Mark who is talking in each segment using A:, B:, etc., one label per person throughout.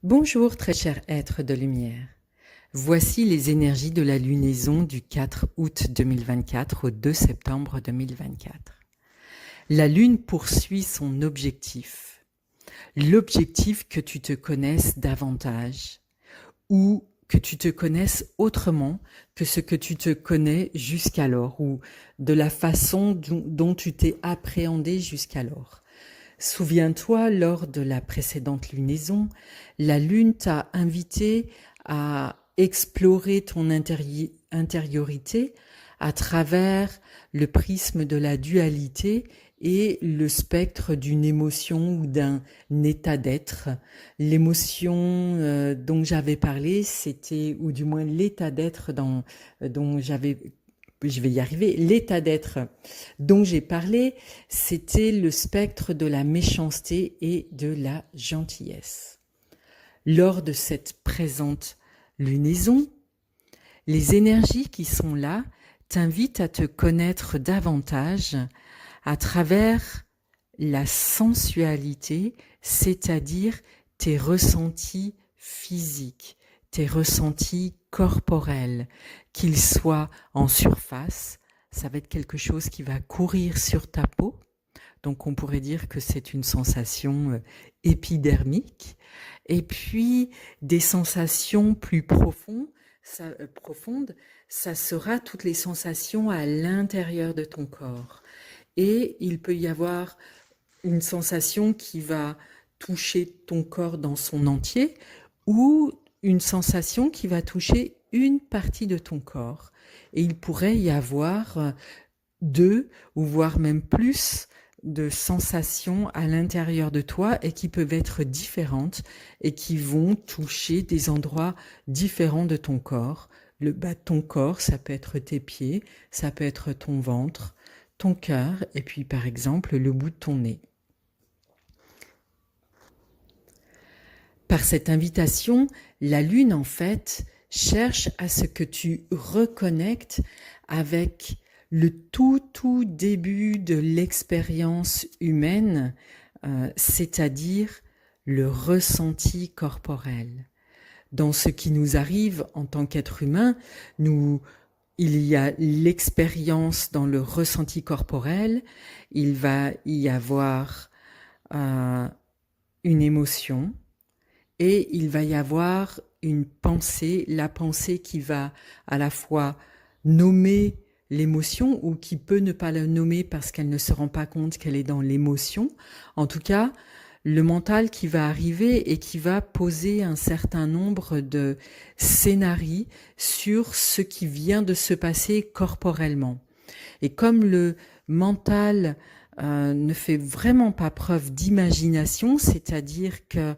A: Bonjour très cher être de lumière. Voici les énergies de la lunaison du 4 août 2024 au 2 septembre 2024. La lune poursuit son objectif. L'objectif que tu te connaisses davantage ou que tu te connaisses autrement que ce que tu te connais jusqu'alors ou de la façon dont tu t'es appréhendé jusqu'alors. Souviens-toi, lors de la précédente lunaison, la Lune t'a invité à explorer ton intériorité à travers le prisme de la dualité et le spectre d'une émotion ou d'un état d'être. L'émotion dont j'avais parlé, c'était, ou du moins l'état d'être dont je vais y arriver, l'état d'être dont j'ai parlé, c'était le spectre de la méchanceté et de la gentillesse. Lors de cette présente lunaison, les énergies qui sont là t'invitent à te connaître davantage à travers la sensualité, c'est-à-dire tes ressentis physiques, tes ressentis corporels, qu'ils soient en surface, ça va être quelque chose qui va courir sur ta peau, donc on pourrait dire que c'est une sensation épidermique, et puis des sensations plus profondes, ça sera toutes les sensations à l'intérieur de ton corps. Et il peut y avoir une sensation qui va toucher ton corps dans son entier ou une sensation qui va toucher une partie de ton corps. Et il pourrait y avoir deux ou voire même plus de sensations à l'intérieur de toi et qui peuvent être différentes et qui vont toucher des endroits différents de ton corps. Le bas de ton corps, ça peut être tes pieds, ça peut être ton ventre, ton cœur et puis par exemple le bout de ton nez. Par cette invitation, la Lune en fait cherche à ce que tu reconnectes avec le tout début de l'expérience humaine, c'est-à-dire le ressenti corporel. Dans ce qui nous arrive en tant qu'être humain, il y a l'expérience dans le ressenti corporel, il va y avoir une émotion et il va y avoir une pensée, la pensée qui va à la fois nommer l'émotion ou qui peut ne pas la nommer parce qu'elle ne se rend pas compte qu'elle est dans l'émotion. En tout cas, le mental qui va arriver et qui va poser un certain nombre de scénarios sur ce qui vient de se passer corporellement. Et comme le mental ne fait vraiment pas preuve d'imagination, c'est-à-dire que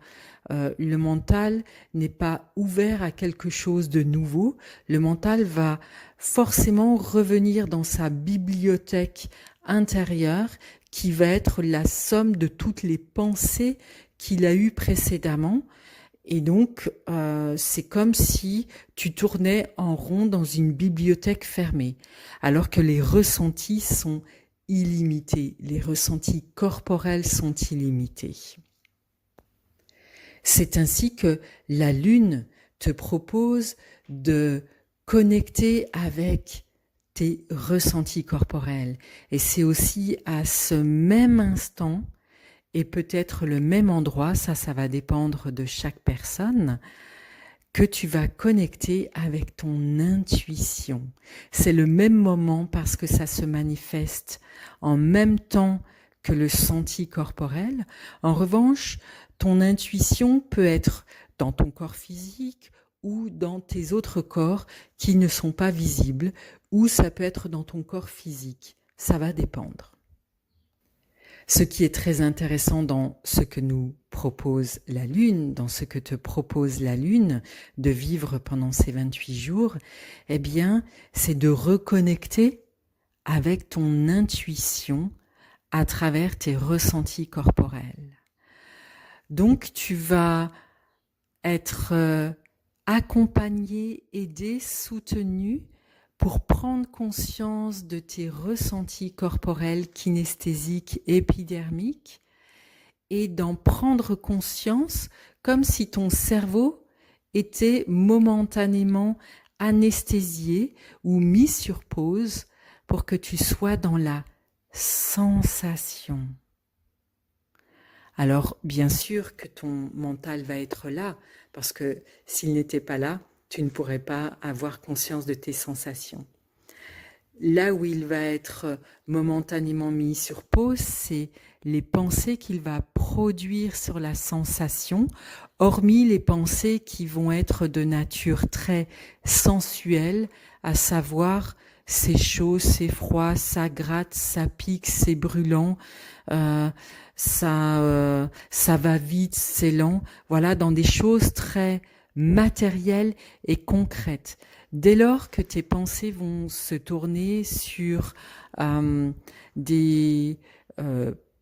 A: le mental n'est pas ouvert à quelque chose de nouveau, le mental va forcément revenir dans sa bibliothèque intérieure qui va être la somme de toutes les pensées qu'il a eues précédemment. Et donc, c'est comme si tu tournais en rond dans une bibliothèque fermée, alors que les ressentis sont illimités, les ressentis corporels sont illimités. C'est ainsi que la Lune te propose de connecter avec tes ressentis corporels. Et c'est aussi à ce même instant et peut-être le même endroit, ça va dépendre de chaque personne, que tu vas connecter avec ton intuition. C'est le même moment parce que ça se manifeste en même temps que le senti corporel. En revanche, ton intuition peut être dans ton corps physique ou dans tes autres corps qui ne sont pas visibles, ou ça peut être dans ton corps physique. Ça va dépendre. Ce qui est très intéressant dans ce que nous propose la Lune, dans ce que te propose la Lune de vivre pendant ces 28 jours, eh bien, c'est de reconnecter avec ton intuition à travers tes ressentis corporels. Donc, tu vas être accompagné, aidé, soutenu pour prendre conscience de tes ressentis corporels kinesthésiques épidermiques et d'en prendre conscience comme si ton cerveau était momentanément anesthésié ou mis sur pause pour que tu sois dans la sensation. Alors, bien sûr que ton mental va être là, parce que s'il n'était pas là, tu ne pourrais pas avoir conscience de tes sensations. Là où il va être momentanément mis sur pause, c'est les pensées qu'il va produire sur la sensation, hormis les pensées qui vont être de nature très sensuelle, à savoir c'est chaud, c'est froid, ça gratte, ça pique, c'est brûlant, ça va vite, c'est lent. Voilà, dans des choses très matérielles et concrètes. Dès lors que tes pensées vont se tourner sur des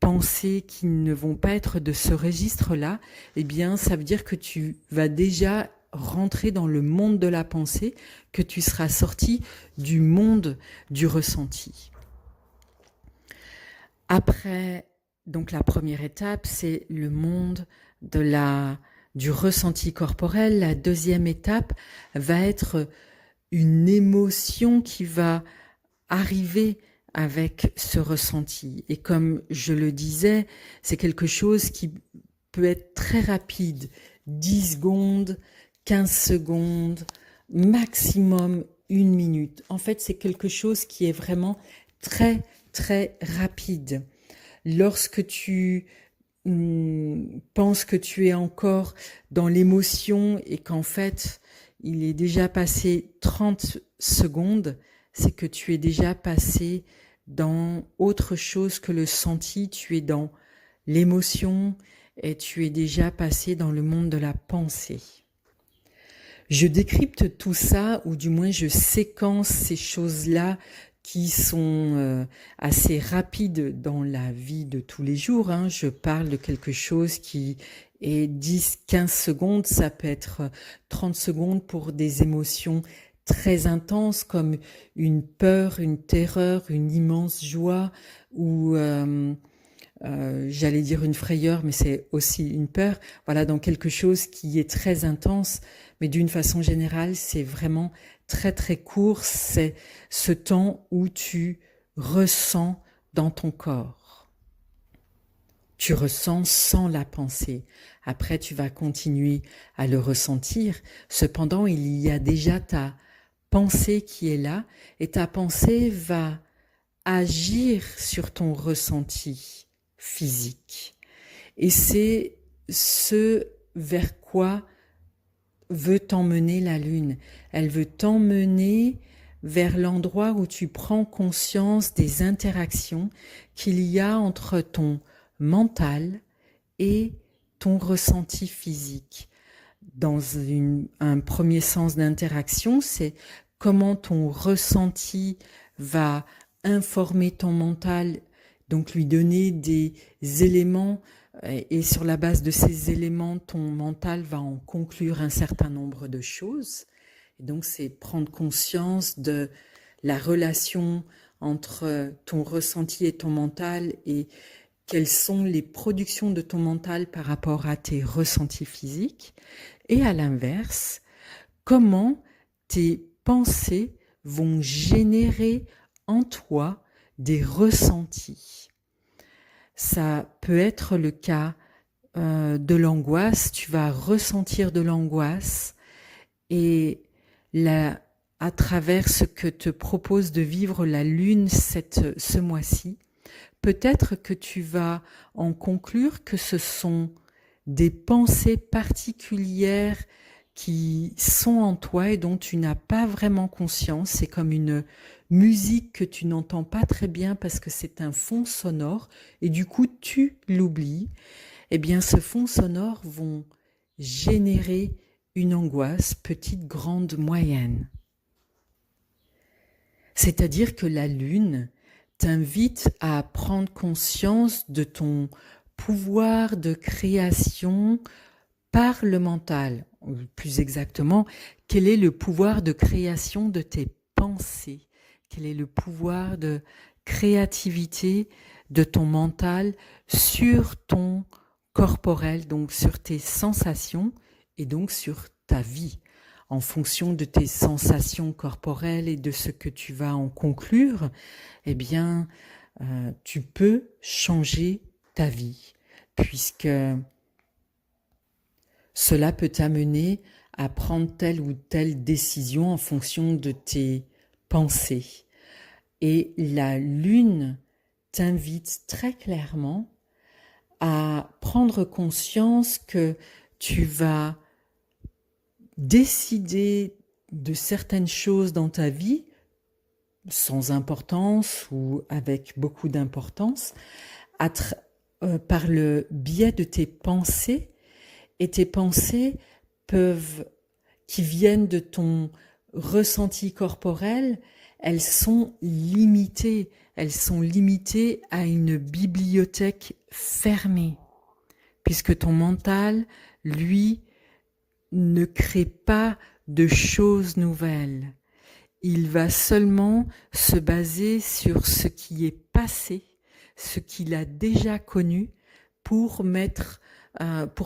A: pensées qui ne vont pas être de ce registre-là, eh bien, ça veut dire que tu vas déjà rentrer dans le monde de la pensée, que tu seras sorti du monde du ressenti. Après, donc la première étape, c'est le monde du ressenti corporel. La deuxième étape va être une émotion qui va arriver avec ce ressenti. Et comme je le disais, c'est quelque chose qui peut être très rapide, 10 secondes, 15 secondes, maximum 1 minute. En fait, c'est quelque chose qui est vraiment très, très rapide. Lorsque tu penses que tu es encore dans l'émotion et qu'en fait, il est déjà passé 30 secondes, c'est que tu es déjà passé dans autre chose que le senti, tu es dans l'émotion et tu es déjà passé dans le monde de la pensée. Je décrypte tout ça, ou du moins je séquence ces choses-là qui sont assez rapides dans la vie de tous les jours. Je parle de quelque chose qui est 10-15 secondes, ça peut être 30 secondes pour des émotions très intenses comme une peur, une terreur, une immense joie ou j'allais dire une frayeur, mais c'est aussi une peur. Voilà, dans quelque chose qui est très intense, mais d'une façon générale, c'est vraiment très très court. C'est ce temps où tu ressens dans ton corps. Tu ressens sans la pensée. Après, tu vas continuer à le ressentir. Cependant, il y a déjà ta pensée qui est là, et ta pensée va agir sur ton ressenti physique. Et c'est ce vers quoi veut t'emmener la Lune. Elle veut t'emmener vers l'endroit où tu prends conscience des interactions qu'il y a entre ton mental et ton ressenti physique. Dans un premier sens d'interaction, c'est comment ton ressenti va informer ton mental, donc lui donner des éléments, et sur la base de ces éléments, ton mental va en conclure un certain nombre de choses. Et donc, c'est prendre conscience de la relation entre ton ressenti et ton mental et quelles sont les productions de ton mental par rapport à tes ressentis physiques. Et à l'inverse, comment tes pensées vont générer en toi des ressentis. Ça peut être le cas de l'angoisse, tu vas ressentir de l'angoisse et à travers ce que te propose de vivre la Lune ce mois-ci, peut-être que tu vas en conclure que ce sont des pensées particulières qui sont en toi et dont tu n'as pas vraiment conscience. C'est comme une musique que tu n'entends pas très bien parce que c'est un fond sonore et du coup tu l'oublies. Eh bien, ce fond sonore vont générer une angoisse, petite, grande, moyenne. C'est-à-dire que la Lune t'invite à prendre conscience de ton pouvoir de création par le mental. Plus exactement, quel est le pouvoir de création de tes pensées? Quel est le pouvoir de créativité de ton mental sur ton corporel, donc sur tes sensations et donc sur ta vie. En fonction de tes sensations corporelles et de ce que tu vas en conclure, eh bien, tu peux changer ta vie, puisque cela peut t'amener à prendre telle ou telle décision en fonction de tes pensées. Et la lune t'invite très clairement à prendre conscience que tu vas décider de certaines choses dans ta vie sans importance ou avec beaucoup d'importance par le biais de tes pensées, et tes pensées qui viennent de ton ressenti corporel, elles sont limitées à une bibliothèque fermée, puisque ton mental, lui, ne crée pas de choses nouvelles. Il va seulement se baser sur ce qui est passé, ce qu'il a déjà connu pour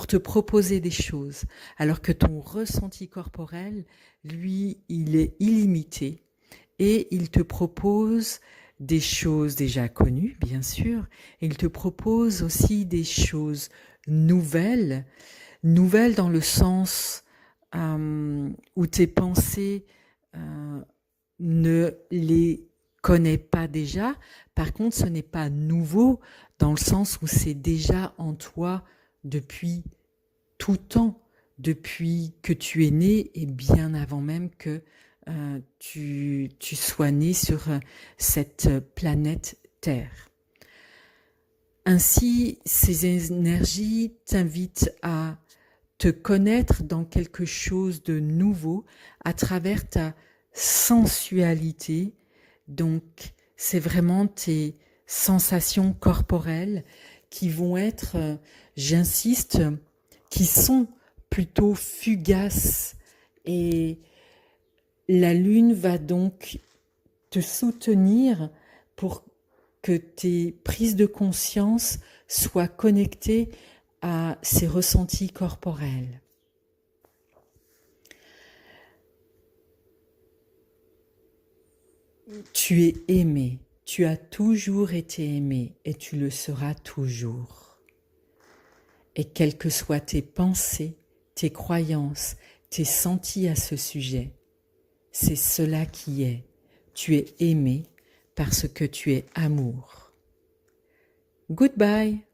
A: te proposer des choses. Alors que ton ressenti corporel, lui, il est illimité et il te propose des choses déjà connues, bien sûr, et il te propose aussi des choses nouvelles dans le sens où tes pensées ne les connais pas déjà. Par contre, ce n'est pas nouveau dans le sens où c'est déjà en toi depuis tout temps, depuis que tu es né et bien avant même que tu sois né sur cette planète Terre. Ainsi, ces énergies t'invitent à te connaître dans quelque chose de nouveau à travers ta sensualité. Donc, c'est vraiment tes sensations corporelles qui vont être, j'insiste, qui sont plutôt fugaces, et la lune va donc te soutenir pour que tes prises de conscience soient connectées à ces ressentis corporels. Tu es aimé, tu as toujours été aimé et tu le seras toujours. Et quelles que soient tes pensées, tes croyances, tes sentis à ce sujet, c'est cela qui est. Tu es aimé parce que tu es amour. Goodbye.